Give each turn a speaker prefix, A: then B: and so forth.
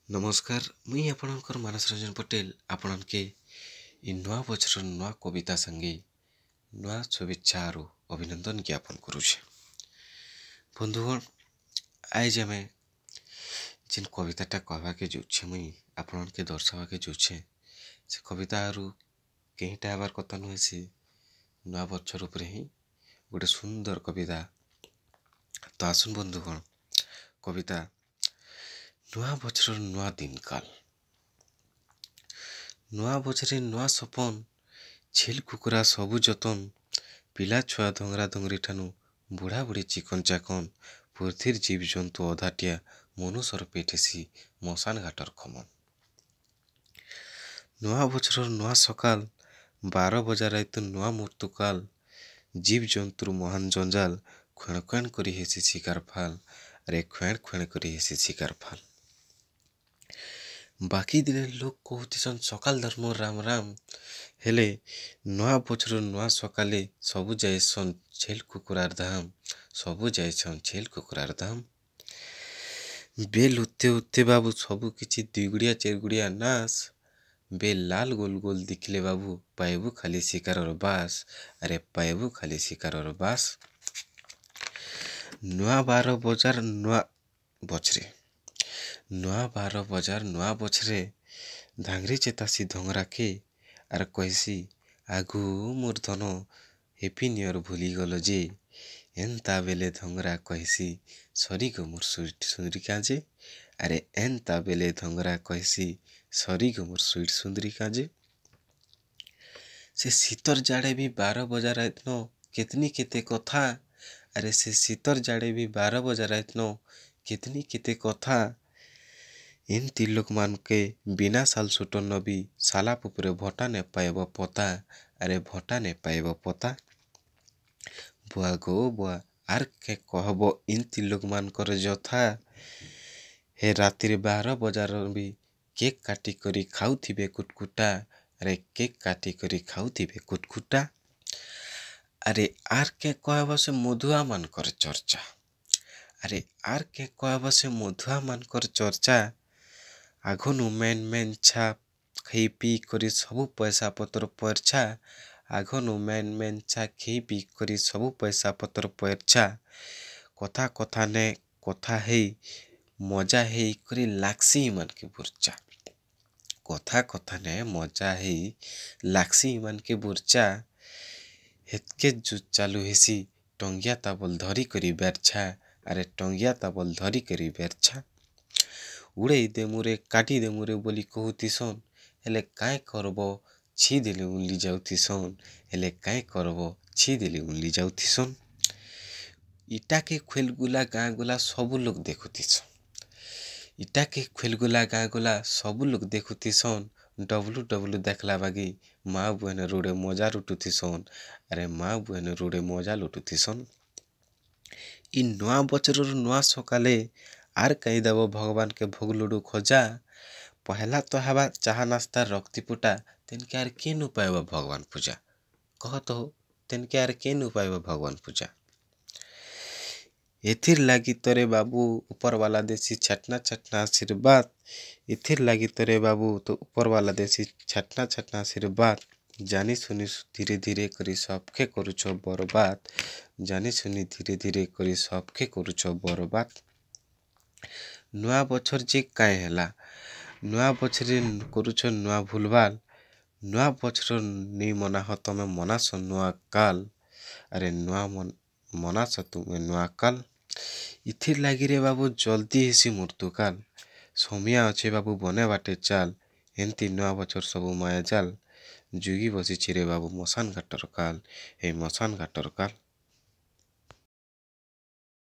A: नमस्कार मुई आपणकर मानस रंजन पटेल आपणके इ नुआ बछर नुआ कविता संगे नुआ शुभेच्छा और अभिनंदन ज्ञापन करुछे। बंधुगण आज आम जिन कविताटा कहवाके जाऊे मुई आपणके दर्शावाके जाऊे से कविता कहीटा आबार कथा नुहे से नुआ बछर उपरे ही गोटे सुंदर कविता। तो आसुन बंधुगण कविता नुआ बछर नुआ दिन काल। नुआ बछरे नुआ सपन छेल कुकुरा सबु जतन पिला छुआ धंगरा धंगरी ठानु बुढ़ा बुढ़ी चिकन चाकन पुरथिर जीव जंतु अधाटिया मनुष्यर पेटेसी मशान घाटर खमन। नुआ बछर नुआ सकाल 12 बजा रात नुआ मृत्युकाल जीव जंतुर महान जंजाल खुण खुण करी हेसी शिकार फाल अरे खुण खुण करी हेसी शिकार फाल। बाकी दिन लोग कहूतीसन सकाल धर्म राम राम हेले नुआ बछर नुआ सकाले सबु जाएसन छेल कुकुरार धाम सबु जाएसन छेल कुकुरार धाम। बेल उत्ते उत्ते बाबू सबु किछि दुई गुड़िया चार गुड़िया नास बेल लाल गोल गोल दिखले बाबू पाइबू खाली शिकारर बास अरे पाइबू खाली शिकारर बास। नुआ 12 बजार नुआ बछरे नुआ 12 बजार नुआ बछरे धांगरी चेतासी धंगरा के आर कहसी आगु मोर धन हेपी न्यू ईयर भूली गल जे एंता बेले धंगरा कहसी सरी गो मोर सुंदरी काजे अरे एंता बेले धंगरा कहसी सरी गो मोर स्वीट सुंदरी काजे। से शीतर जाड़े भी 12 बजा रात न केतनी केते कथा अरे से शीतर जाड़े भी 12 बजा रात न केतनी केते कथा इन तिलोक मान के बिना साल सुटन नबी साला पुपुरे भटा ने पाइब पता अरे भटा ने पाइब पता। बुआ गो बुआ आर के कहब इन तिलोक मान कर जथा हे रातिर 12 बजार भी केक काटी करी खाउथिबे कुटकुटा अरे केक काटी करी खाउथिबे कुटकुटा। अरे आर के कहब से मधुआ मान कर चर्चा अरे आर के कहब से मधुआ मान कर चर्चा आघनु मेन मेन छा खई पी करी सबु पैसा पतर परछा आघनु मेन मेन छा खई पी करी सबु पैसा पतर परछा कथा कथा ने कथा हेई मजा हेई करी लाक्सी मन के बुरचा कथा कथा ने मजा हेई लाक्सी मन के बुरचा हेतके जो चालू हेसी टंगिया ताबल धरी करी बेरछा अरे टंगिया ताबल धरी करी बेरछा। उड़े दे मुरे काटी दे मुरे बोली कहूतीसन हेले काय करब छी देले उनली जाउतीसन हेले काय करब छी देले उनली जाउतीसन। इटा के खेलगुला गाँ गुला सबु लोग देखुतीसन इटा के खेलगुला गाँ गुला सबु लोग देखुतीसन डब्लू डब्लू देखला बागी माँ बुएने रोडे मजा लुटुतीसन अरे माँ बुएने रोडे मजा लुटुतीसन। इ नुआ बछर नुआ सकाले आर कही देव भगवान के भोग लुडू खोजा पहला तो हवा चाह नास्ता रक्ति पुटा तेनके आर के नु पाइब भगवान पूजा कह तो तेनके आर के नु पाइब भगवान पूजा। एथिर लागी तोरे बाबू ऊपर वाला देसी छटना छटना आशीर्वाद एथिर लागी तोरे बाबू तो ऊपर वाला देसी छटना छटना आशीर्वाद जानी सुनी धीरे धीरे करी सबके करुछ बर्बाद जानी सुनी धीरे धीरे करी सबके करुछ बर्बाद। नुआ बछर जे काए हेला नुआ बछरे करुछ नुआ भूलभाल नुआ बछर नहीं मनाह तमे मनास नुआ काल अरे नुआ मनास तुमे नुआ काल। इथिर लागी रे बाबू जल्दी हेसी मृत्युकाल समिया अच्छे बाबू बने बाटे चाल एंती नुआ बछर सबु माया जाल जुगी बसी रे बाबू मशान घाटर काल हे मशान घाटर काल।